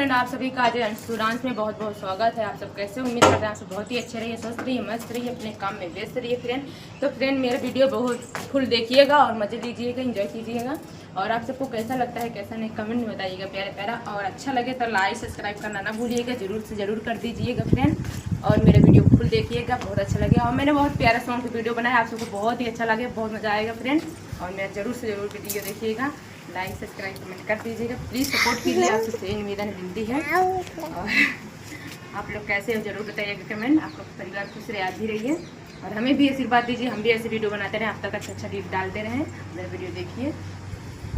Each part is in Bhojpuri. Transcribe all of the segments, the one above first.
फ्रेंड, आप सभी का आज अंशुरांश में बहुत बहुत स्वागत है। आप सब कैसे, उम्मीद करते हैं आप सब बहुत ही अच्छे रहिए, स्वस्थ रहिए, मस्त रहिए, अपने काम में व्यस्त रहिए फ्रेंड। तो फ्रेंड, मेरा वीडियो बहुत फुल देखिएगा और मजे लीजिएगा, एंजॉय कीजिएगा। और आप सबको कैसा लगता है, कैसा नहीं, कमेंट में बताइएगा प्यारा प्यारा। और अच्छा लगे तो लाइक सब्सक्राइब करना ना भूलिएगा, जरूर से जरूर कर दीजिएगा फ्रेंड। और मेरा वीडियो फुल देखिएगा, बहुत अच्छा लगे। और मैंने बहुत प्यारा सॉन्ग की वीडियो बनाया, आप सबको बहुत ही अच्छा लगे, बहुत मज़ा आएगा फ्रेंड। और मेरा जरूर से जरूर वीडियो देखिएगा, लाइक सब्सक्राइब कमेंट कर दीजिएगा, प्लीज़ सपोर्ट कीजिए, आपसे सही निवेदन विनती है। और आप लोग कैसे हो जरूर बताइएगा कमेंट। आपका परिवार खुश रहे, आप भी रहिए और हमें भी आशीर्वाद दीजिए, हम भी ऐसे वीडियो बनाते रहें, आप तक अच्छा अच्छा वीडियो डालते रहें। मेरा वीडियो देखिए,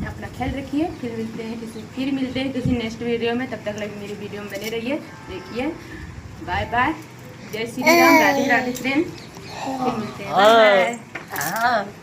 अपना ख्याल रखिए। फिर मिलते हैं किसी नेक्स्ट वीडियो में। तब तक लगे मेरी वीडियो में बने रहिए, देखिए। बाय बाय, जय श्री राम, राधे राधे फ्रेंड। फिर मिलते हैं, बाय बाय।